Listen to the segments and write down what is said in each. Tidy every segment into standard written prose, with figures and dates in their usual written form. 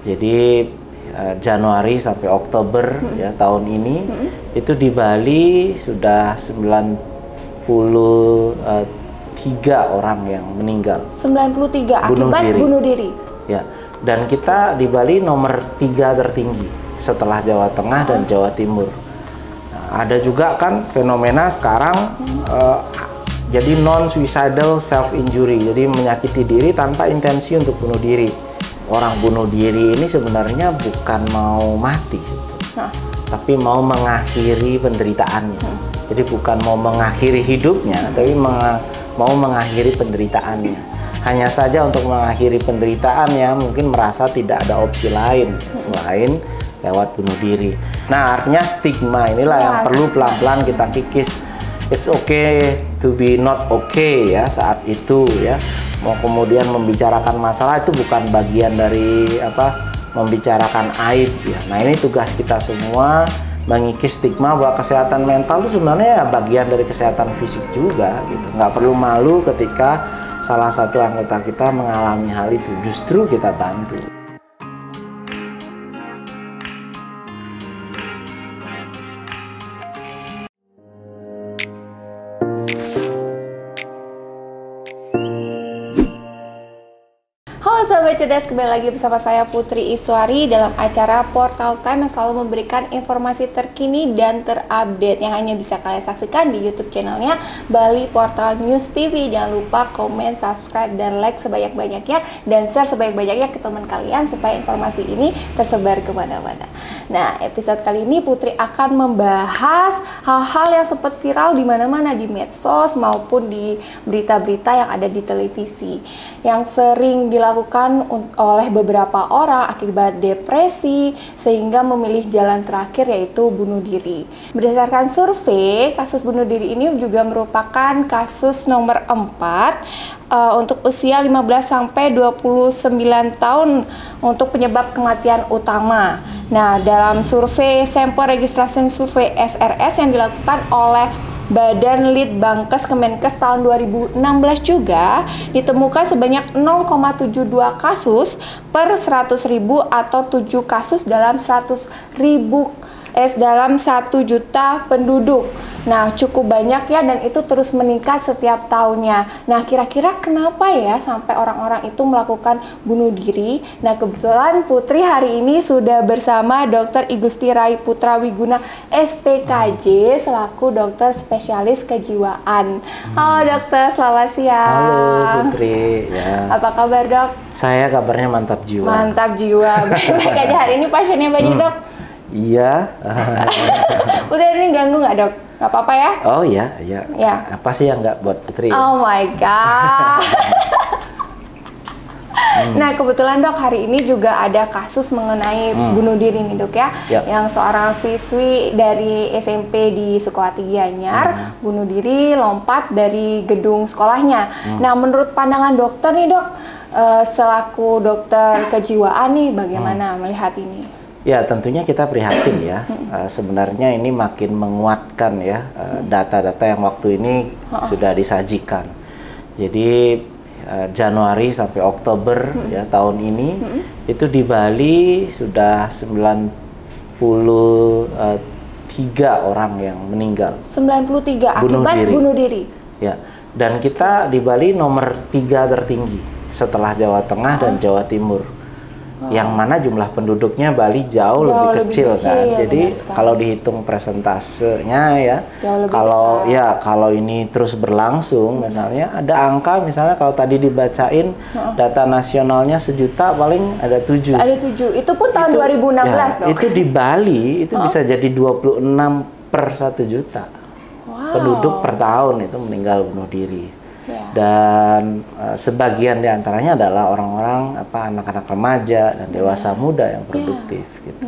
Jadi Januari sampai Oktober ya tahun ini itu di Bali sudah 93 orang yang meninggal. 93 akibat bunuh diri. Ya. Dan kita di Bali nomor 3 tertinggi setelah Jawa Tengah dan Jawa Timur. Nah, ada juga kan fenomena sekarang jadi non-suicidal self-injury, jadi menyakiti diri tanpa intensi untuk bunuh diri. Orang bunuh diri ini sebenarnya bukan mau mati, tapi mau mengakhiri penderitaannya. Jadi bukan mau mengakhiri hidupnya, tapi mau mengakhiri penderitaannya. Hanya saja untuk mengakhiri penderitaannya mungkin merasa tidak ada opsi lain selain lewat bunuh diri. Nah, artinya stigma inilah yang perlu pelan-pelan kita kikis. It's okay to be not okay ya saat itu ya. Mau kemudian membicarakan masalah itu bukan bagian dari membicarakan aib ya. Nah, ini tugas kita semua mengikis stigma bahwa kesehatan mental itu sebenarnya bagian dari kesehatan fisik juga gitu. Nggak perlu malu ketika salah satu anggota kita mengalami hal itu, justru kita bantu. Halo Sobat Cerdas, kembali lagi bersama saya Putri Iswari dalam acara Portal Time yang selalu memberikan informasi terkini dan terupdate yang hanya bisa kalian saksikan di YouTube channelnya Bali Portal News TV. Jangan lupa komen, subscribe, dan like sebanyak-banyaknya dan share sebanyak-banyaknya ke teman kalian supaya informasi ini tersebar kemana-mana. Nah, episode kali ini Putri akan membahas hal-hal yang sempat viral di mana-mana di medsos maupun di berita-berita yang ada di televisi yang sering dilakukan oleh beberapa orang akibat depresi sehingga memilih jalan terakhir yaitu bunuh diri. Berdasarkan survei, kasus bunuh diri ini juga merupakan kasus nomor 4 untuk usia 15 sampai 29 tahun untuk penyebab kematian utama. Nah, dalam survei sampel registrasi survei SRS yang dilakukan oleh Badan Litbangkes Kemenkes tahun 2016 juga ditemukan sebanyak 0,72 kasus per 100.000 atau 7 kasus dalam 1 juta penduduk. Nah, cukup banyak ya, dan itu terus meningkat setiap tahunnya. Nah, kira-kira kenapa ya sampai orang-orang itu melakukan bunuh diri? Nah, kebetulan Putri hari ini sudah bersama Dr. Igusti Rai Putra Wiguna SPKJ selaku dokter spesialis kejiwaan. Halo dokter, selamat siang. Halo Putri. Ya. Apa kabar dok? Saya kabarnya mantap jiwa. Mantap jiwa. Baik aja, hari ini pasiennya banyak dok? Iya. Putri ini ganggu nggak dok? Nggak apa-apa ya? Oh iya, iya. Ya. Apa sih yang nggak buat Putri? Oh my god. Nah, kebetulan dok hari ini juga ada kasus mengenai bunuh diri nih dok ya. Yang seorang siswi dari SMP di Sukawati Gianyar bunuh diri lompat dari gedung sekolahnya. Nah, menurut pandangan dokter nih dok, selaku dokter kejiwaan nih bagaimana melihat ini? Ya, tentunya kita prihatin ya. Sebenarnya ini makin menguatkan ya data-data yang waktu ini sudah disajikan. Jadi Januari sampai Oktober ya tahun ini itu di Bali sudah 93 orang yang meninggal. 93 akibat bunuh diri. Ya. Dan kita di Bali nomor 3 tertinggi setelah Jawa Tengah dan Jawa Timur. Yang mana jumlah penduduknya Bali jauh lebih kecil kan. Jadi kalau dihitung persentasenya ya, kalau ini terus berlangsung misalnya ada angka misalnya kalau tadi dibacain data nasionalnya 1 juta paling ada 7. Ada 7. Itu pun tahun 2016 dong. Itu di Bali itu bisa jadi 26 per 1 juta. Penduduk per tahun itu meninggal bunuh diri. Dan sebagian diantaranya adalah orang-orang anak-anak remaja dan dewasa muda yang produktif gitu.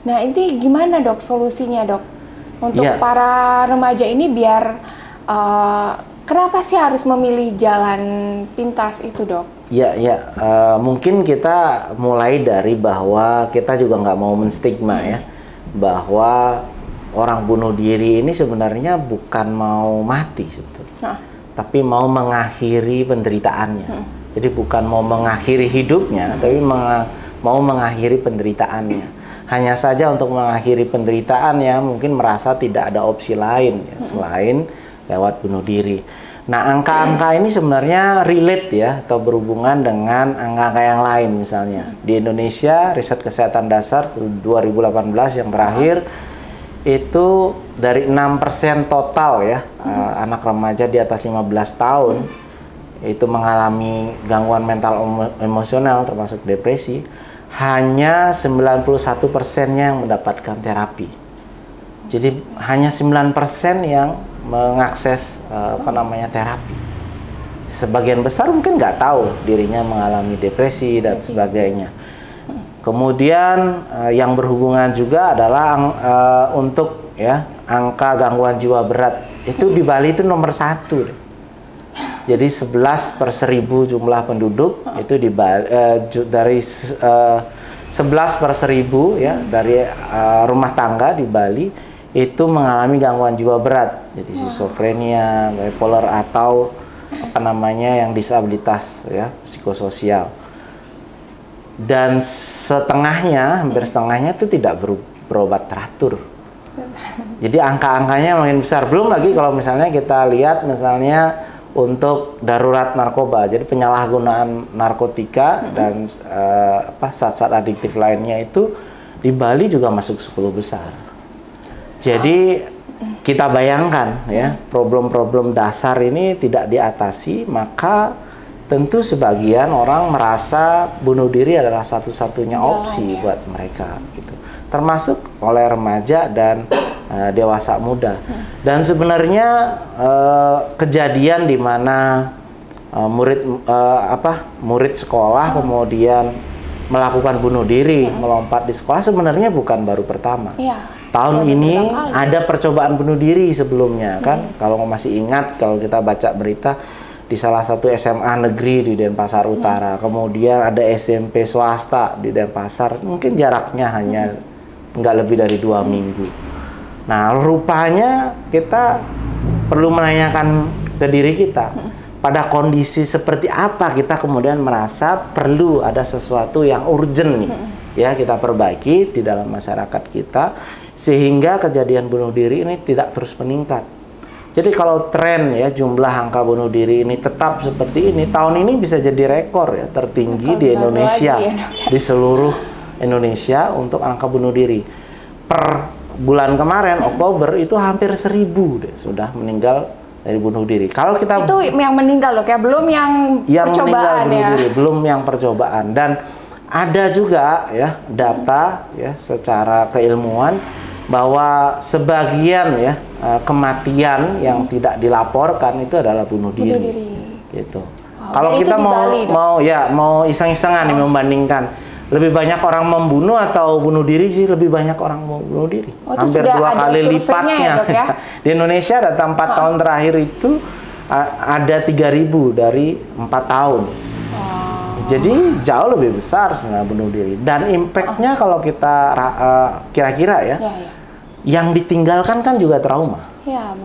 Nah, ini gimana dok solusinya dok untuk para remaja ini biar kenapa sih harus memilih jalan pintas itu dok? Mungkin kita mulai dari bahwa kita juga nggak mau menstigma ya bahwa orang bunuh diri ini sebenarnya bukan mau mati sebetulnya. Tapi mau mengakhiri penderitaannya. Jadi bukan mau mengakhiri hidupnya, tapi mau mengakhiri penderitaannya. Hanya saja untuk mengakhiri penderitaannya mungkin merasa tidak ada opsi lain ya, selain lewat bunuh diri. Nah, angka-angka ini sebenarnya relate ya, atau berhubungan dengan angka-angka yang lain. Misalnya di Indonesia, riset kesehatan dasar 2018 yang terakhir itu dari 6% total ya, anak remaja di atas 15 tahun itu mengalami gangguan mental emosional termasuk depresi, hanya 91%-nya yang mendapatkan terapi. Jadi hanya 9% yang mengakses terapi. Sebagian besar mungkin nggak tahu dirinya mengalami depresi dan sebagainya. Kemudian yang berhubungan juga adalah untuk ya angka gangguan jiwa berat itu di Bali itu nomor 1 deh. Jadi 11 per 1000 jumlah penduduk itu di Bali, dari 11 per 1000 ya dari rumah tangga di Bali itu mengalami gangguan jiwa berat. Jadi skizofrenia, bipolar atau yang disabilitas ya psikososial. Dan setengahnya, hampir setengahnya itu tidak berobat teratur. Jadi angka-angkanya makin besar. Belum lagi kalau misalnya kita lihat misalnya untuk darurat narkoba, jadi penyalahgunaan narkotika dan zat-zat adiktif lainnya itu di Bali juga masuk 10 besar. Jadi kita bayangkan ya, problem-problem dasar ini tidak diatasi, maka tentu sebagian orang merasa bunuh diri adalah satu-satunya opsi buat mereka gitu. Termasuk oleh remaja dan dewasa muda. Dan sebenarnya kejadian di mana murid sekolah kemudian melakukan bunuh diri, melompat di sekolah sebenarnya bukan baru pertama. Tahun ini ada percobaan bunuh diri sebelumnya kan. Kalau masih ingat, kalau kita baca berita di salah satu SMA negeri di Denpasar Utara, kemudian ada SMP swasta di Denpasar, mungkin jaraknya hanya nggak lebih dari 2 minggu. Nah, rupanya kita perlu menanyakan ke diri kita, pada kondisi seperti apa kita kemudian merasa perlu ada sesuatu yang urgent nih, ya kita perbaiki di dalam masyarakat kita, sehingga kejadian bunuh diri ini tidak terus meningkat. Jadi kalau tren ya jumlah angka bunuh diri ini tetap seperti ini, tahun ini bisa jadi rekor ya tertinggi di Indonesia, di seluruh Indonesia untuk angka bunuh diri. Per bulan kemarin Oktober itu hampir 1000 deh sudah meninggal dari bunuh diri. Kalau kita itu yang meninggal loh, kayak belum yang percobaan bunuh ya. Diri, belum yang percobaan. Dan ada juga ya data ya secara keilmuan bahwa sebagian ya kematian yang tidak dilaporkan itu adalah bunuh diri. Gitu. Kalau kita mau iseng-isengan nih membandingkan, lebih banyak orang membunuh atau bunuh diri sih, lebih banyak orang mau bunuh diri. Hampir 2 kali lipatnya. Ya, Dok, ya? Di Indonesia data 4 tahun terakhir itu ada 3.000 dari 4 tahun. Jadi jauh lebih besar sebenarnya bunuh diri. Dan impact-nya kalau kita kira-kira ya, yang ditinggalkan kan juga trauma.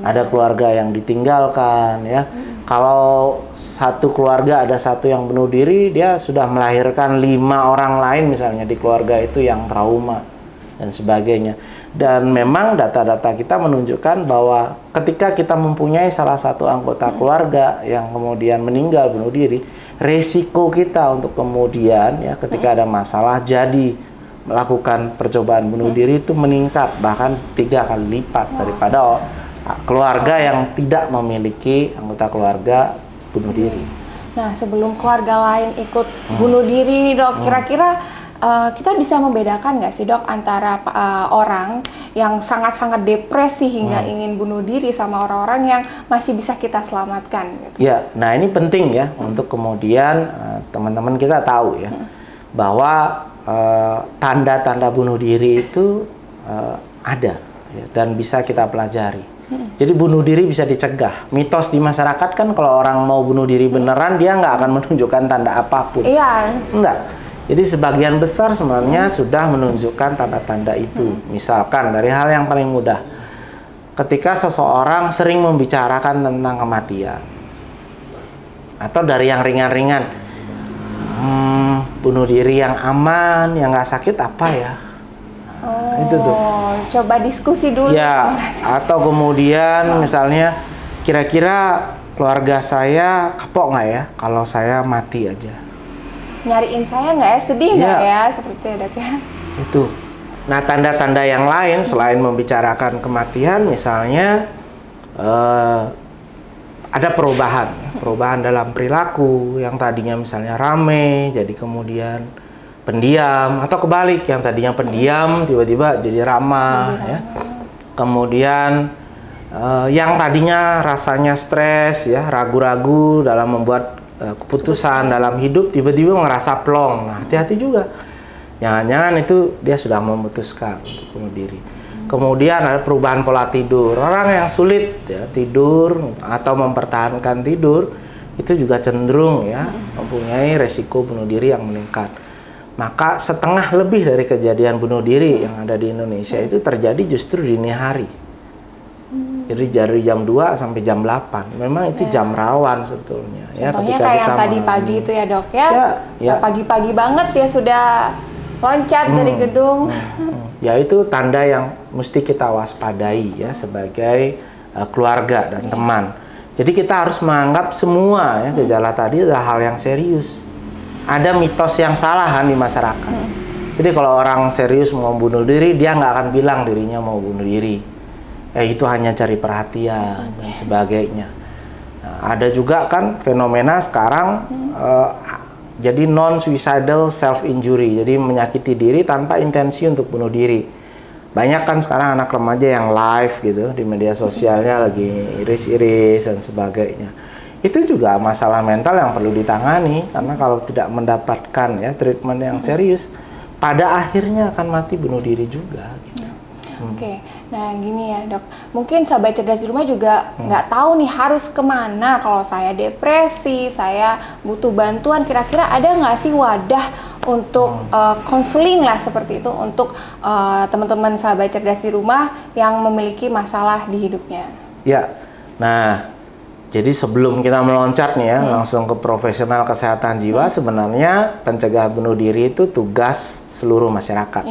Ada keluarga yang ditinggalkan ya. Kalau satu keluarga ada satu yang bunuh diri, dia sudah melahirkan 5 orang lain misalnya di keluarga itu yang trauma dan sebagainya. Dan memang data-data kita menunjukkan bahwa ketika kita mempunyai salah satu anggota keluarga yang kemudian meninggal bunuh diri, resiko kita untuk kemudian ya ketika ada masalah jadi melakukan percobaan bunuh diri itu meningkat bahkan 3 kali lipat daripada keluarga yang tidak memiliki anggota keluarga bunuh diri. Nah, sebelum keluarga lain ikut bunuh diri, Dok, kira-kira kita bisa membedakan nggak sih, Dok, antara orang yang sangat-sangat depresi hingga ingin bunuh diri sama orang-orang yang masih bisa kita selamatkan? Gitu. Ya, nah ini penting ya untuk kemudian teman-teman kita tahu ya bahwa tanda-tanda bunuh diri itu ada ya, dan bisa kita pelajari. Jadi bunuh diri bisa dicegah. Mitos di masyarakat kan kalau orang mau bunuh diri beneran dia nggak akan menunjukkan tanda apapun. Iya. Enggak. Jadi sebagian besar sebenarnya sudah menunjukkan tanda-tanda itu. Misalkan dari hal yang paling mudah, ketika seseorang sering membicarakan tentang kematian, atau dari yang ringan-ringan, bunuh diri yang aman, yang nggak sakit apa ya? Oh, itu tuh. Coba diskusi dulu. Ya, atau kemudian misalnya kira-kira keluarga saya kapok nggak ya kalau saya mati aja? Nyariin saya nggak ya? Sedih nggak ya? Seperti itu, Dok ya. Itu. Nah, tanda-tanda yang lain selain membicarakan kematian, misalnya ada perubahan dalam perilaku yang tadinya misalnya rame, jadi kemudian pendiam, atau kebalik yang tadinya pendiam tiba-tiba jadi ramah, ya. Kemudian yang tadinya rasanya stres, ya, ragu-ragu dalam membuat keputusan dalam hidup tiba-tiba ngerasa plong. Nah, hati-hati juga. Jangan-jangan itu dia sudah memutuskan untuk bunuh diri. Kemudian ada perubahan pola tidur. Orang yang sulit ya, tidur atau mempertahankan tidur itu juga cenderung ya mempunyai resiko bunuh diri yang meningkat. Maka setengah lebih dari kejadian bunuh diri yang ada di Indonesia itu terjadi justru dini hari. Jadi dari jam 2 sampai jam 8. Memang itu jam rawan sebetulnya. Contohnya kayak yang tadi pagi itu ya, Dok ya. Pagi-pagi banget ya sudah loncat dari gedung. Ya, itu tanda yang mesti kita waspadai ya sebagai keluarga dan teman. Jadi kita harus menganggap semua ya gejala tadi adalah hal yang serius. Ada mitos yang salah kan di masyarakat. Jadi kalau orang serius mau bunuh diri, dia nggak akan bilang dirinya mau bunuh diri. Itu hanya cari perhatian dan sebagainya. Nah, ada juga kan fenomena sekarang jadi non-suicidal self-injury. Jadi menyakiti diri tanpa intensi untuk bunuh diri. Banyak kan sekarang anak remaja yang live gitu di media sosialnya lagi iris-iris dan sebagainya. Itu juga masalah mental yang perlu ditangani, karena kalau tidak mendapatkan ya treatment yang serius, pada akhirnya akan mati bunuh diri juga. Gitu. Oke, nah gini ya, Dok. Mungkin sahabat cerdas di rumah juga nggak tahu nih harus kemana. Kalau saya depresi, saya butuh bantuan, kira-kira ada nggak sih wadah untuk konseling lah seperti itu untuk teman-teman sahabat cerdas di rumah yang memiliki masalah di hidupnya? Ya, nah. Jadi sebelum kita meloncat nih ya, langsung ke profesional kesehatan jiwa, sebenarnya pencegahan bunuh diri itu tugas seluruh masyarakat.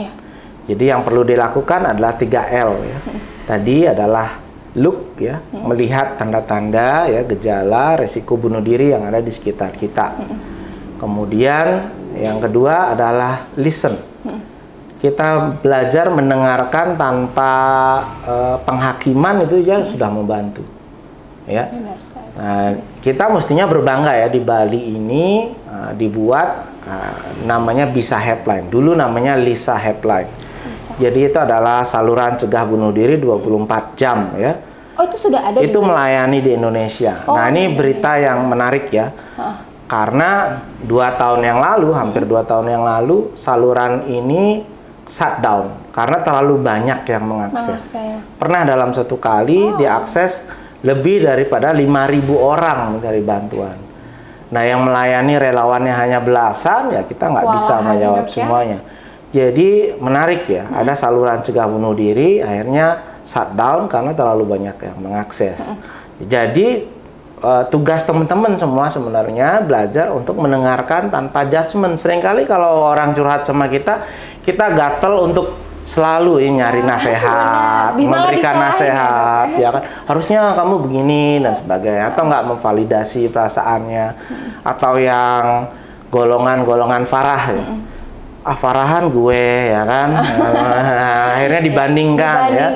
Jadi yang perlu dilakukan adalah 3L ya. Tadi adalah look ya, melihat tanda-tanda ya, gejala resiko bunuh diri yang ada di sekitar kita. Kemudian yang kedua adalah listen. Kita belajar mendengarkan tanpa penghakiman itu ya sudah membantu. Ya. Nah, kita mestinya berbangga ya di Bali ini dibuat namanya Bisa Helpline. Dulu namanya Lisa Helpline. Jadi itu adalah saluran cegah bunuh diri 24 jam ya. Oh, itu sudah ada. Itu melayani di Indonesia. Nah, ini berita yang menarik ya. Karena 2 tahun yang lalu, hampir 2 tahun yang lalu, saluran ini shutdown karena terlalu banyak yang mengakses. Pernah dalam satu kali diakses lebih daripada 5.000 orang mencari bantuan. Nah, yang melayani relawannya hanya belasan, ya kita nggak bisa menjawab semuanya. Jadi menarik ya, ada saluran cegah bunuh diri, akhirnya shutdown karena terlalu banyak yang mengakses. Jadi tugas teman-teman semua sebenarnya belajar untuk mendengarkan tanpa judgement. Seringkali kalau orang curhat sama kita gatel untuk selalu nyari nasihat, memberikan nasihat, ya kan, harusnya kamu begini dan sebagainya, atau nggak memvalidasi perasaannya, atau yang golongan-golongan farah ya. Farahan gue ya kan. Akhirnya dibandingkan ya.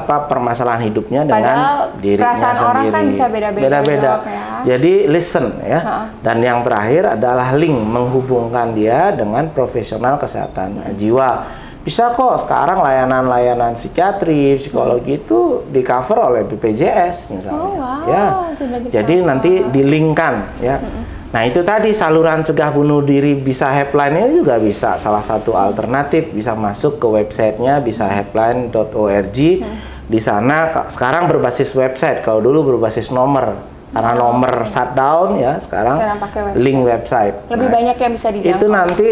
Permasalahan hidupnya dengan dirinya perasaan sendiri. Orang kan bisa beda-beda. Ya. Jadi listen ya. Dan yang terakhir adalah link, menghubungkan dia dengan profesional kesehatan jiwa. Bisa kok sekarang layanan-layanan psikiatri, psikologi itu di cover oleh BPJS misalnya. Ya. Jadi nanti dilingkan ya. Nah, itu tadi saluran cegah bunuh diri Bisa Helpline ini juga bisa salah satu alternatif, bisa masuk ke websitenya bisahelpline.org. Di sana sekarang berbasis website, kalau dulu berbasis nomor. Karena nomor shutdown ya, sekarang pakai link website. Lebih banyak yang bisa dijangkau. Itu nanti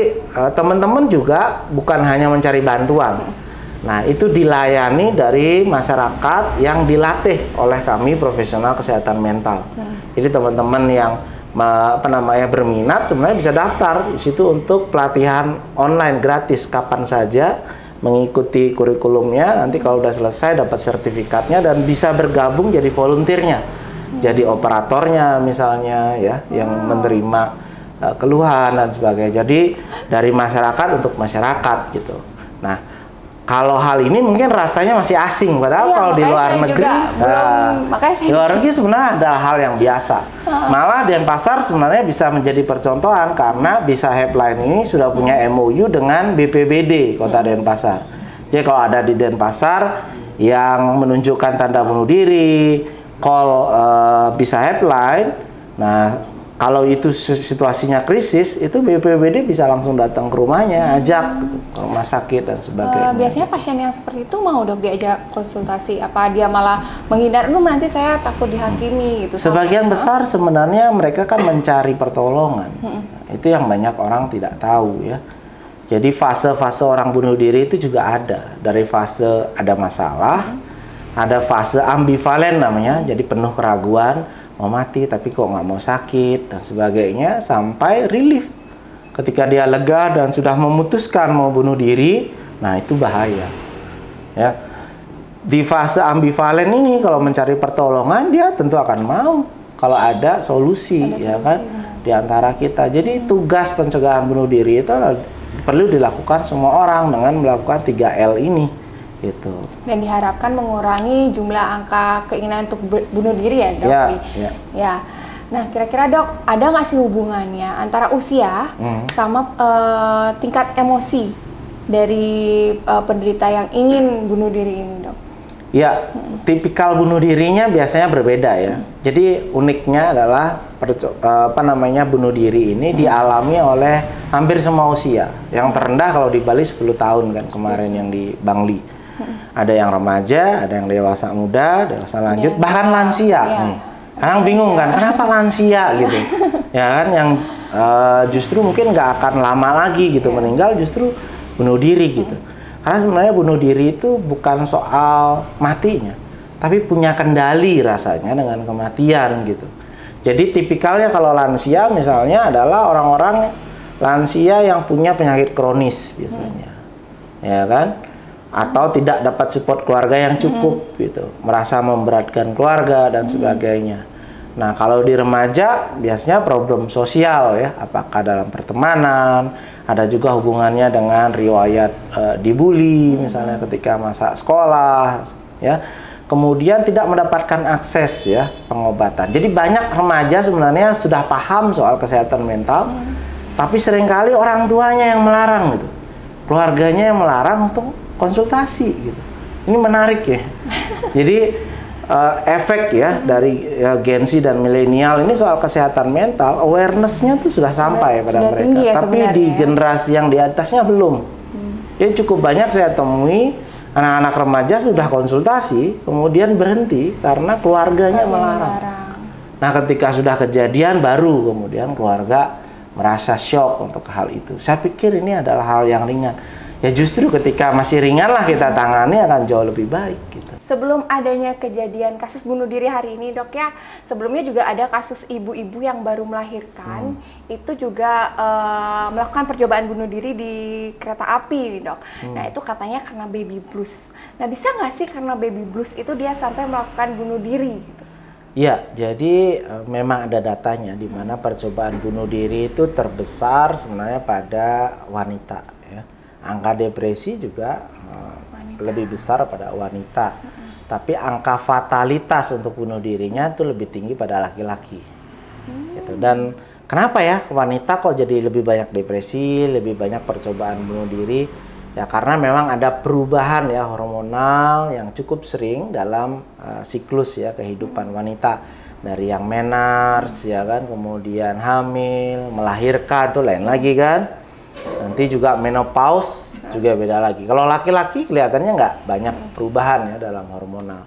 teman-teman juga bukan hanya mencari bantuan. Nah, itu dilayani dari masyarakat yang dilatih oleh kami profesional kesehatan mental. Jadi teman-teman yang berminat, sebenarnya bisa daftar di situ untuk pelatihan online gratis kapan saja, mengikuti kurikulumnya. Nanti kalau udah selesai dapat sertifikatnya dan bisa bergabung jadi volunteernya, jadi operatornya misalnya ya, yang menerima keluhan dan sebagainya. Jadi dari masyarakat untuk masyarakat gitu. Nah, kalau hal ini mungkin rasanya masih asing, padahal iya, kalau di luar negeri, di luar negeri sebenarnya ada hal yang biasa. Malah Denpasar sebenarnya bisa menjadi percontohan karena Bisa Helpline ini sudah punya MOU dengan BPBD Kota Denpasar. Jadi kalau ada di Denpasar yang menunjukkan tanda bunuh diri, call Bisa Helpline. Nah, kalau itu situasinya krisis, itu BPBD bisa langsung datang ke rumahnya, ajak gitu, ke rumah sakit dan sebagainya. Biasanya pasien yang seperti itu mau dok diajak konsultasi? Apa dia malah menghindar, nanti saya takut dihakimi gitu? Sebagian besar sebenarnya mereka kan mencari pertolongan. Itu yang banyak orang tidak tahu ya. Jadi fase-fase orang bunuh diri itu juga ada. Dari fase ada masalah, ada fase ambivalen namanya, jadi penuh keraguan, mau mati tapi kok nggak mau sakit dan sebagainya, sampai relief ketika dia lega dan sudah memutuskan mau bunuh diri. Nah, itu bahaya ya. Di fase ambivalen ini kalau mencari pertolongan, dia tentu akan mau kalau ada solusi, ya kan, di antara kita. Jadi tugas pencegahan bunuh diri itu perlu dilakukan semua orang dengan melakukan 3L ini gitu. Dan diharapkan mengurangi jumlah angka keinginan untuk bunuh diri ya dok? Ya. Nah, kira-kira dok, ada nggak sih hubungannya antara usia sama tingkat emosi dari penderita yang ingin bunuh diri ini dok? Ya, tipikal bunuh dirinya biasanya berbeda ya. Jadi uniknya adalah bunuh diri ini dialami oleh hampir semua usia. Yang terendah kalau di Bali 10 tahun kan kemarin yang di Bangli. Ada yang remaja, ada yang dewasa muda, dewasa lanjut, bahkan lansia. Kadang bingung kan, kenapa lansia gitu? Ya kan, yang justru mungkin nggak akan lama lagi gitu meninggal, justru bunuh diri gitu. Karena sebenarnya bunuh diri itu bukan soal matinya, tapi punya kendali rasanya dengan kematian gitu. Jadi tipikalnya kalau lansia misalnya adalah orang-orang lansia yang punya penyakit kronis biasanya, ya kan? Atau tidak dapat support keluarga yang cukup gitu, merasa memberatkan keluarga dan sebagainya. Nah, kalau di remaja biasanya problem sosial ya, apakah dalam pertemanan, ada juga hubungannya dengan riwayat dibully misalnya ketika masa sekolah ya. Kemudian tidak mendapatkan akses ya pengobatan. Jadi banyak remaja sebenarnya sudah paham soal kesehatan mental, tapi seringkali orang tuanya yang melarang gitu. Keluarganya yang melarang untuk konsultasi gitu. Ini menarik ya. Jadi efek ya dari Gen Z dan milenial ini soal kesehatan mental, awareness-nya tuh sudah sampai pada mereka. Ya, tapi di generasi yang di atasnya belum. Jadi cukup banyak saya temui anak-anak remaja sudah konsultasi, kemudian berhenti karena keluarganya melarang. Nah, ketika sudah kejadian baru kemudian keluarga merasa shock untuk hal itu. Saya pikir ini adalah hal yang ringan. Ya justru ketika masih ringan lah kita tangani akan jauh lebih baik gitu. Sebelum adanya kejadian kasus bunuh diri hari ini dok ya, sebelumnya juga ada kasus ibu-ibu yang baru melahirkan, itu juga melakukan percobaan bunuh diri di kereta api dok. Nah itu katanya karena baby blues. Nah bisa nggak sih karena baby blues itu dia sampai melakukan bunuh diri gitu? Ya, jadi memang ada datanya di mana percobaan bunuh diri itu terbesar sebenarnya pada wanita. Angka depresi juga lebih besar pada wanita, tapi angka fatalitas untuk bunuh dirinya itu lebih tinggi pada laki-laki. Gitu. Dan kenapa ya wanita kok jadi lebih banyak depresi, lebih banyak percobaan bunuh diri? Ya karena memang ada perubahan ya hormonal yang cukup sering dalam siklus ya kehidupan wanita, dari yang menars ya kan, kemudian hamil, melahirkan itu lain lagi kan. Nanti juga menopause juga beda lagi. Kalau laki-laki kelihatannya nggak banyak perubahan ya dalam hormonal.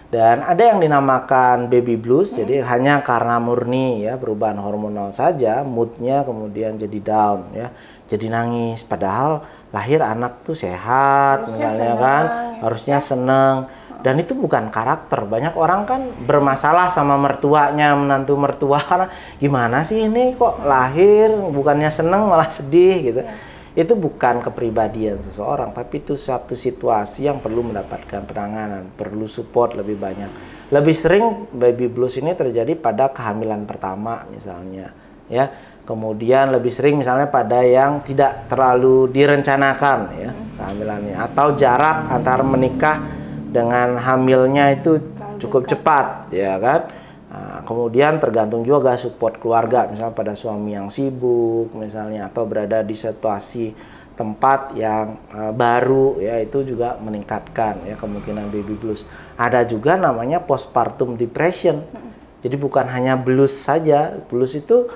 Dan ada yang dinamakan baby blues, jadi hanya karena murni ya perubahan hormonal saja, moodnya kemudian jadi down ya, jadi nangis. Padahal lahir anak tuh sehat, misalnya kan, harusnya seneng. Dan itu bukan karakter. Banyak orang kan bermasalah sama mertuanya, menantu mertua, karena gimana sih ini kok lahir bukannya seneng malah sedih gitu. Itu bukan kepribadian seseorang, tapi itu suatu situasi yang perlu mendapatkan penanganan, perlu support lebih banyak. Lebih sering baby blues ini terjadi pada kehamilan pertama misalnya, ya. Kemudian lebih sering misalnya pada yang tidak terlalu direncanakan ya kehamilannya, atau jarak antara menikah dengan hamilnya itu cukup cepat, ya kan. Nah, kemudian tergantung juga support keluarga, misalnya pada suami yang sibuk misalnya, atau berada di situasi tempat yang baru, ya itu juga meningkatkan ya kemungkinan baby blues. Ada juga namanya postpartum depression. Jadi bukan hanya blues saja, blues itu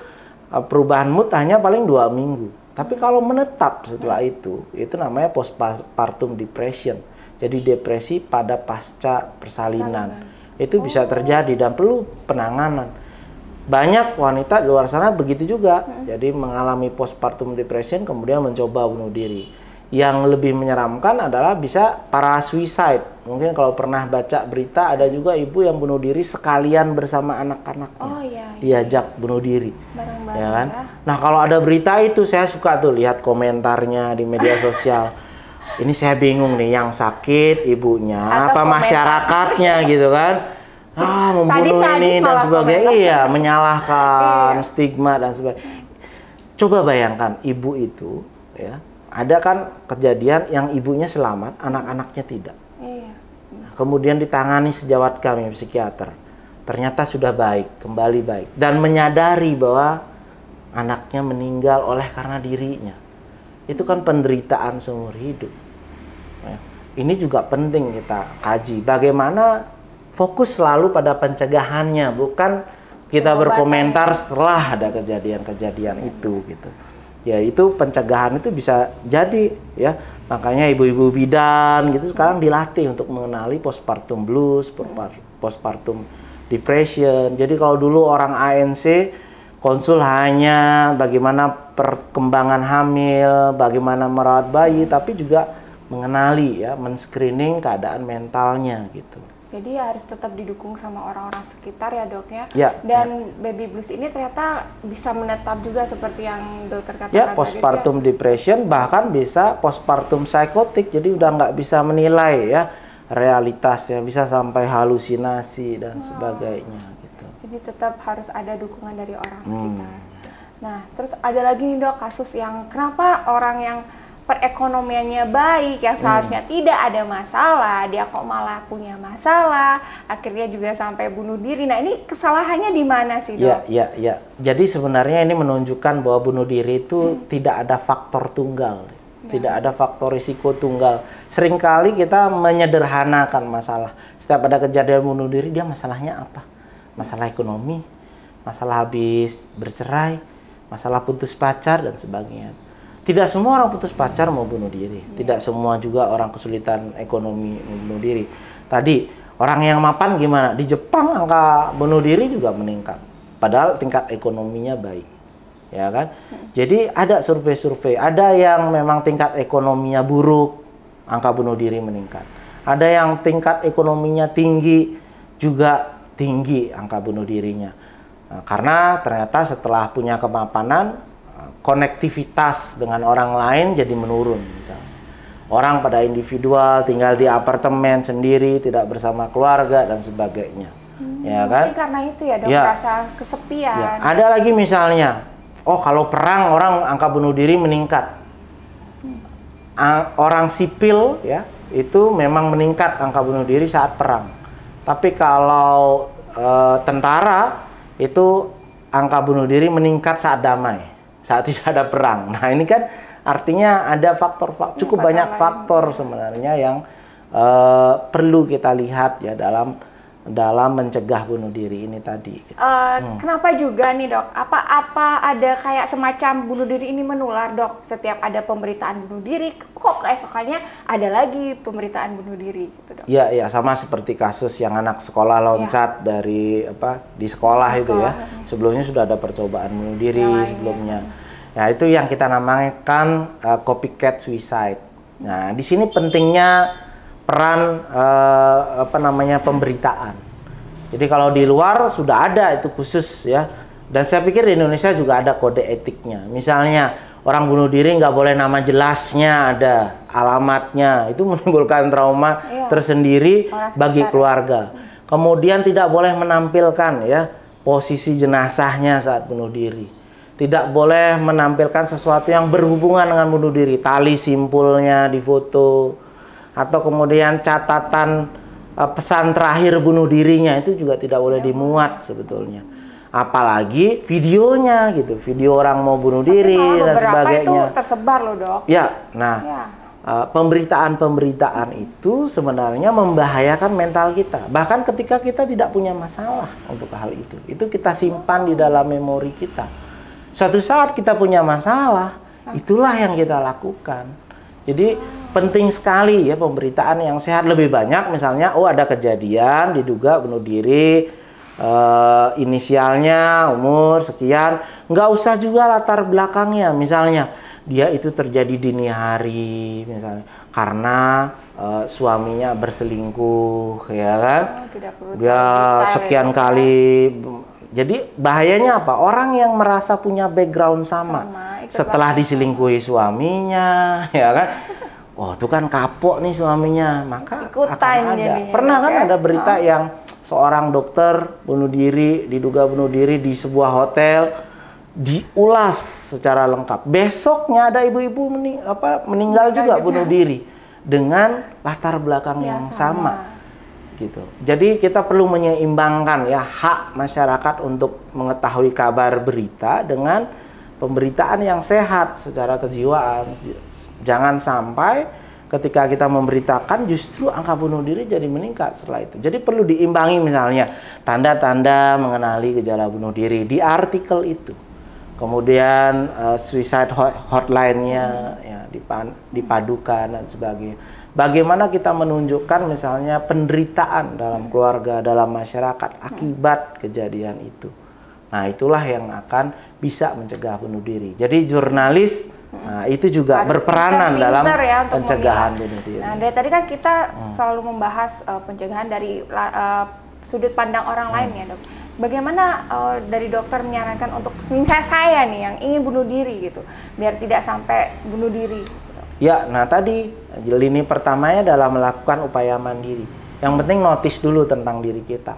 perubahan mood hanya paling 2 minggu. Tapi kalau menetap setelah itu namanya postpartum depression. Jadi depresi pada pasca persalinan. Itu bisa terjadi dan perlu penanganan. Banyak wanita di luar sana begitu juga. Jadi mengalami postpartum depression kemudian mencoba bunuh diri. Yang lebih menyeramkan adalah bisa para suicide. Mungkin kalau pernah baca berita ada juga ibu yang bunuh diri sekalian bersama anak-anaknya. Oh iya. Diajak bunuh diri. Bareng-bareng Ya kan? Nah, kalau ada berita itu saya suka tuh lihat komentarnya di media sosial. Ini saya bingung nih, yang sakit ibunya atau apa masyarakatnya gitu kan. Membunuh sadis-sadis ini dan sebagainya. Iya, menyalahkan, Iya. stigma dan sebagainya. Coba bayangkan ibu itu ya. Ada kan kejadian yang ibunya selamat, anak-anaknya tidak. Iya. Kemudian ditangani sejawat kami, psikiater. Ternyata sudah baik, kembali baik. Dan menyadari bahwa anaknya meninggal oleh karena dirinya. Itu kan penderitaan seumur hidup. Ya. Ini juga penting kita kaji. Bagaimana fokus selalu pada pencegahannya, bukan kita berkomentar setelah ada kejadian-kejadian itu gitu. Ya itu pencegahan itu bisa jadi ya, makanya ibu-ibu bidan gitu sekarang dilatih untuk mengenali postpartum blues, postpartum depression. Jadi kalau dulu orang ANC konsul hanya bagaimana perkembangan hamil, bagaimana merawat bayi, tapi juga mengenali ya, men-screening keadaan mentalnya gitu. Jadi harus tetap didukung sama orang-orang sekitar ya dok ya. Ya. Dan baby blues ini ternyata bisa menetap juga seperti yang dokter katakan Ya, tadi. postpartum depression bahkan bisa postpartum psikotik. Jadi udah nggak bisa menilai ya realitasnya, bisa sampai halusinasi dan sebagainya gitu. Jadi tetap harus ada dukungan dari orang sekitar. Nah, terus ada lagi nih dok kasus yang kenapa orang yang perekonomiannya baik, yang seharusnya tidak ada masalah, dia kok malah punya masalah, akhirnya juga sampai bunuh diri. Nah, ini kesalahannya di mana sih, dok? Ya. Jadi sebenarnya ini menunjukkan bahwa bunuh diri itu tidak ada faktor tunggal, tidak ada faktor risiko tunggal. Seringkali kita menyederhanakan masalah. Setiap ada kejadian bunuh diri, dia masalahnya apa? Masalah ekonomi, masalah habis bercerai, masalah putus pacar dan sebagainya. Tidak semua orang putus pacar mau bunuh diri. Tidak semua juga orang kesulitan ekonomi mau bunuh diri. Tadi, orang yang mapan gimana? Di Jepang angka bunuh diri juga meningkat. Padahal tingkat ekonominya baik. Ya kan? Jadi ada survei-survei. Ada yang memang tingkat ekonominya buruk, angka bunuh diri meningkat. Ada yang tingkat ekonominya tinggi, juga tinggi angka bunuh dirinya. Nah, karena ternyata setelah punya kemapanan, konektivitas dengan orang lain jadi menurun misalnya. Orang pada individual, tinggal di apartemen sendiri, tidak bersama keluarga dan sebagainya. Ya kan? Mungkin karena itu ya dok, merasa kesepian. Ya. Ada lagi misalnya, kalau perang orang angka bunuh diri meningkat. Orang sipil ya, itu memang meningkat angka bunuh diri saat perang. Tapi kalau tentara itu angka bunuh diri meningkat saat damai, saat tidak ada perang. Nah ini kan artinya ada cukup banyak faktor sebenarnya yang perlu kita lihat ya dalam mencegah bunuh diri ini tadi. Kenapa juga nih dok? Apa ada kayak semacam bunuh diri ini menular dok? Setiap ada pemberitaan bunuh diri, kok keesokannya ada lagi pemberitaan bunuh diri gitu dok? Ya sama seperti kasus yang anak sekolah loncat dari di sekolah itu ya. Sebelumnya sudah ada percobaan bunuh diri sebelumnya. Ya itu yang kita namakan copycat suicide. Nah di sini pentingnya peran apa namanya pemberitaan. Jadi kalau di luar sudah ada itu khusus ya. Dan saya pikir di Indonesia juga ada kode etiknya. Misalnya orang bunuh diri nggak boleh nama jelasnya ada, alamatnya. Itu menimbulkan trauma tersendiri bagi keluarga. Kemudian tidak boleh menampilkan ya posisi jenazahnya saat bunuh diri. Tidak boleh menampilkan sesuatu yang berhubungan dengan bunuh diri, tali simpulnya difoto, atau kemudian catatan pesan terakhir bunuh dirinya itu juga tidak boleh dimuat sebetulnya. Apalagi videonya gitu, video orang mau bunuh diri dan sebagainya. Itu tersebar loh dok. Ya, nah pemberitaan-pemberitaan itu sebenarnya membahayakan mental kita. Bahkan ketika kita tidak punya masalah untuk hal itu kita simpan di dalam memori kita. Suatu saat kita punya masalah, itulah yang kita lakukan. Jadi penting sekali ya pemberitaan yang sehat. Lebih banyak misalnya, oh ada kejadian diduga bunuh diri, inisialnya umur sekian, nggak usah juga latar belakangnya. Misalnya dia itu terjadi dini hari misalnya karena suaminya berselingkuh ya kan, dia sekian kali. Jadi bahayanya apa? Orang yang merasa punya background sama setelah diselingkuhi suaminya ya kan, oh itu kan kapok nih suaminya, maka akan ada. Pernah kan ada berita yang seorang dokter bunuh diri, diduga bunuh diri di sebuah hotel, diulas secara lengkap. Besoknya ada ibu-ibu meninggal juga bunuh diri dengan latar belakang yang sama. Gitu. Jadi kita perlu menyeimbangkan ya hak masyarakat untuk mengetahui kabar berita dengan pemberitaan yang sehat secara kejiwaan. Jangan sampai ketika kita memberitakan justru angka bunuh diri jadi meningkat setelah itu. Jadi perlu diimbangi misalnya tanda-tanda mengenali gejala bunuh diri di artikel itu. Kemudian suicide hotline-nya ya, dipadukan dan sebagainya. Bagaimana kita menunjukkan misalnya penderitaan dalam keluarga, dalam masyarakat akibat kejadian itu. Nah itulah yang akan bisa mencegah bunuh diri. Jadi jurnalis itu juga harus berperanan dalam pencegahan bunuh diri. Nah dari tadi kan kita selalu membahas pencegahan dari sudut pandang orang lain ya dok. Bagaimana dari dokter menyarankan untuk saya nih yang ingin bunuh diri gitu, biar tidak sampai bunuh diri? Ya, nah tadi lini pertamanya adalah melakukan upaya mandiri. Yang penting notice dulu tentang diri kita.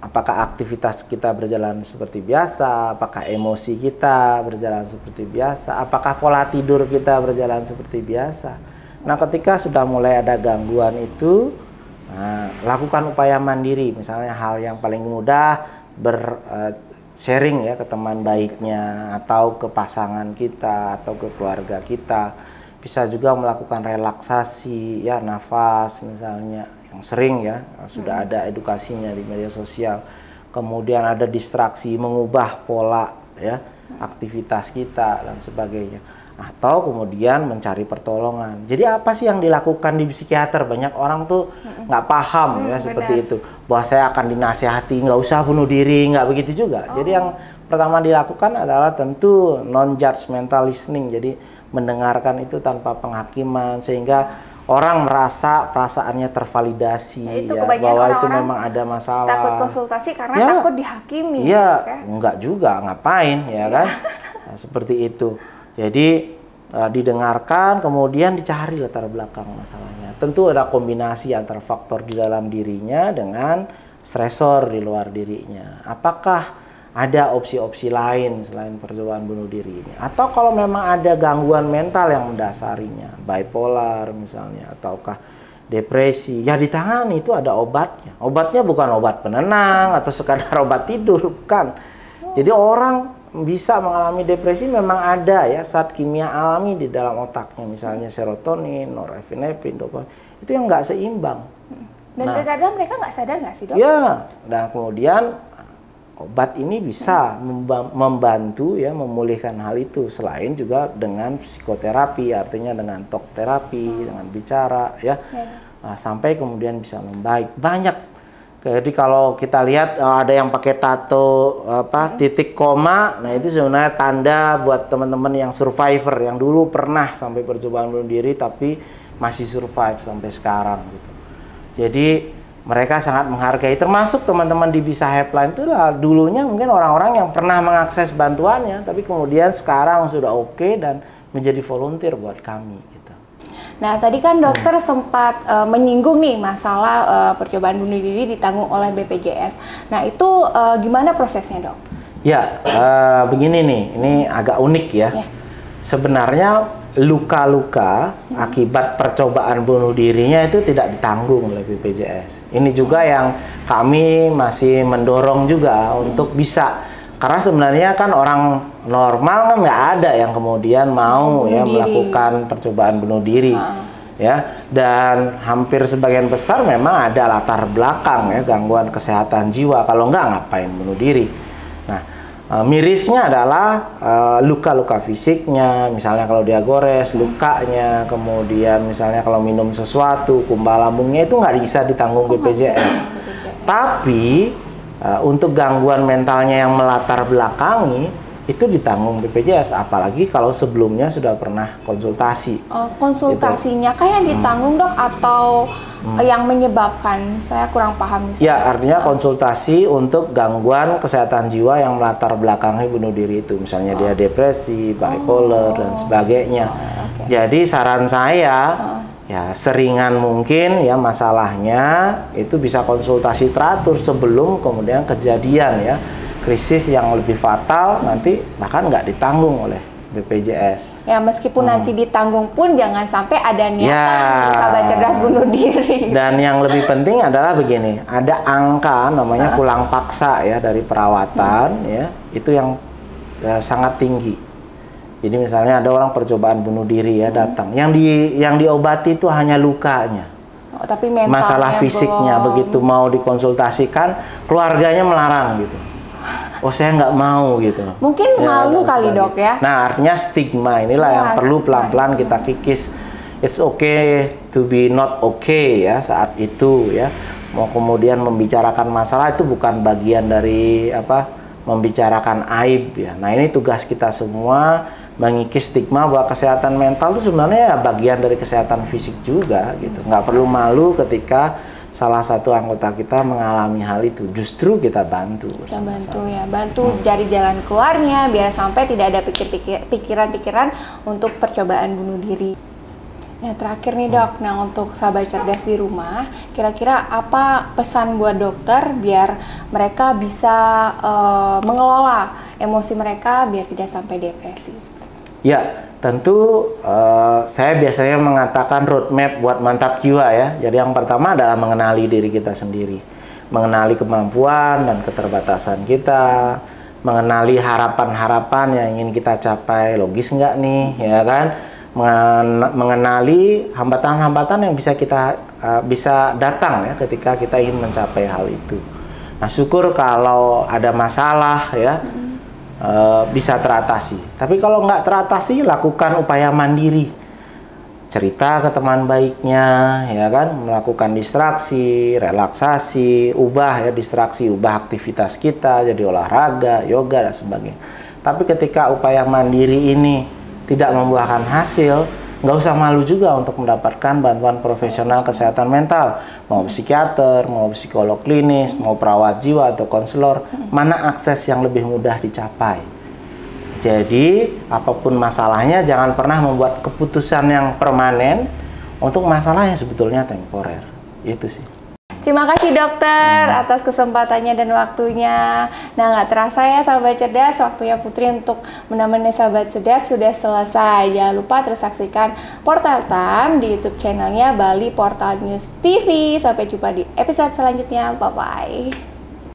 Apakah aktivitas kita berjalan seperti biasa, apakah emosi kita berjalan seperti biasa, apakah pola tidur kita berjalan seperti biasa. Nah ketika sudah mulai ada gangguan itu, lakukan upaya mandiri. Misalnya hal yang paling mudah sharing ya ke teman baiknya, atau ke pasangan kita, atau ke keluarga kita. Bisa juga melakukan relaksasi ya, nafas misalnya yang sering ya, sudah ada edukasinya di media sosial. Kemudian ada distraksi, mengubah pola ya aktivitas kita dan sebagainya. Atau kemudian mencari pertolongan. Jadi apa sih yang dilakukan di psikiater? Banyak orang tuh nggak paham ya seperti itu. Bahwa saya akan dinasihati nggak usah bunuh diri, nggak begitu juga. Jadi yang pertama dilakukan adalah tentu non-judgmental listening. Jadi mendengarkan itu tanpa penghakiman sehingga orang merasa perasaannya tervalidasi ya, bahwa itu memang ada masalah. Takut konsultasi karena takut dihakimi. Iya, enggak juga, ngapain ya kan? Nah, seperti itu. Jadi didengarkan, kemudian dicari latar belakang masalahnya. Tentu ada kombinasi antara faktor di dalam dirinya dengan stresor di luar dirinya. Apakah ada opsi-opsi lain selain percobaan bunuh diri ini? Atau kalau memang ada gangguan mental yang mendasarinya, bipolar misalnya, ataukah depresi, ya ditangani, itu ada obatnya. Obatnya bukan obat penenang atau sekadar obat tidur, bukan. Jadi orang bisa mengalami depresi memang ada ya zat kimia alami di dalam otaknya, misalnya serotonin, norepinefrin, dopamin, itu yang nggak seimbang. Dan kadang mereka nggak sadar nggak sih dok? Ya, dan kemudian obat ini bisa membantu ya memulihkan hal itu, selain juga dengan psikoterapi, artinya dengan talk terapi, dengan bicara ya. Sampai kemudian bisa membaik. Banyak. Jadi kalau kita lihat ada yang pakai tato titik koma, nah itu sebenarnya tanda buat teman-teman yang survivor yang dulu pernah sampai percobaan bunuh diri tapi masih survive sampai sekarang gitu. Jadi mereka sangat menghargai, termasuk teman-teman di Bisa Helpline itu lah dulunya mungkin orang-orang yang pernah mengakses bantuannya, tapi kemudian sekarang sudah oke dan menjadi volunteer buat kami gitu. Nah, tadi kan dokter sempat menyinggung nih masalah percobaan bunuh diri ditanggung oleh BPJS. Nah, itu gimana prosesnya, Dok? Ya, begini nih, ini agak unik ya. Sebenarnya luka-luka akibat percobaan bunuh dirinya itu tidak ditanggung oleh BPJS. Ini juga yang kami masih mendorong juga untuk bisa, karena sebenarnya kan orang normal kan nggak ada yang kemudian mau ya melakukan percobaan bunuh diri. Ya, dan hampir sebagian besar memang ada latar belakang ya gangguan kesehatan jiwa, kalau nggak ngapain bunuh diri. Nah, mirisnya adalah luka-luka fisiknya, misalnya kalau dia gores, lukanya, kemudian misalnya kalau minum sesuatu, kumbal lambungnya itu nggak bisa ditanggung BPJS. Tapi untuk gangguan mentalnya yang melatar belakangi itu ditanggung BPJS, apalagi kalau sebelumnya sudah pernah konsultasi. Konsultasinya gitu. Kayak ditanggung dok atau yang menyebabkan? Saya kurang paham. Ya, artinya konsultasi untuk gangguan kesehatan jiwa yang melatar belakangi bunuh diri itu, misalnya dia depresi, bipolar dan sebagainya. Jadi saran saya ya seringan mungkin ya masalahnya itu bisa konsultasi teratur sebelum kemudian kejadian ya. Krisis yang lebih fatal nanti bahkan nggak ditanggung oleh BPJS. Ya meskipun nanti ditanggung pun jangan sampai ada niatan sahabat cerdas bunuh diri. Dan yang lebih penting adalah begini, ada angka namanya pulang paksa ya dari perawatan ya, itu yang sangat tinggi. Jadi misalnya ada orang percobaan bunuh diri ya datang, yang diobati itu hanya lukanya. Tapi mentalnya masalah fisiknya begitu mau dikonsultasikan keluarganya melarang gitu. Oh saya nggak mau gitu. Mungkin ya, malu kali dok ya. Nah artinya stigma inilah yang perlu pelan-pelan kita kikis. It's okay to be not okay ya saat itu ya. Mau kemudian membicarakan masalah itu bukan bagian dari apa membicarakan aib ya. Nah ini tugas kita semua mengikis stigma bahwa kesehatan mental itu sebenarnya ya bagian dari kesehatan fisik juga gitu. Nggak perlu malu ketika salah satu anggota kita mengalami hal itu, justru kita bantu. Kita bantu ya, bantu cari jalan keluarnya biar sampai tidak ada pikiran-pikiran untuk percobaan bunuh diri. Nah terakhir nih dok, nah untuk sahabat cerdas di rumah, kira-kira apa pesan buat dokter biar mereka bisa mengelola emosi mereka biar tidak sampai depresi? Ya, tentu saya biasanya mengatakan roadmap buat mantap jiwa ya. Jadi yang pertama adalah mengenali diri kita sendiri, mengenali kemampuan dan keterbatasan kita, mengenali harapan-harapan yang ingin kita capai, logis nggak nih, ya kan? Mengenali hambatan-hambatan yang bisa datang ya ketika kita ingin mencapai hal itu. Nah, syukur kalau ada masalah ya. Bisa teratasi. Tapi kalau nggak teratasi, lakukan upaya mandiri. Cerita ke teman baiknya, ya kan, melakukan distraksi, relaksasi, ubah ya distraksi, ubah aktivitas kita, jadi olahraga, yoga dan sebagainya. Tapi ketika upaya mandiri ini tidak membuahkan hasil, nggak usah malu juga untuk mendapatkan bantuan profesional kesehatan mental, mau psikiater, mau psikolog klinis, mau perawat jiwa atau konselor, mana akses yang lebih mudah dicapai. Jadi apapun masalahnya jangan pernah membuat keputusan yang permanen untuk masalah yang sebetulnya temporer. Itu sih. Terima kasih dokter atas kesempatannya dan waktunya. Nah nggak terasa ya sahabat cerdas, waktunya Putri untuk menemani sahabat cerdas sudah selesai. Jangan lupa terus saksikan Portal Time di YouTube channelnya Bali Portal News TV. Sampai jumpa di episode selanjutnya. Bye-bye.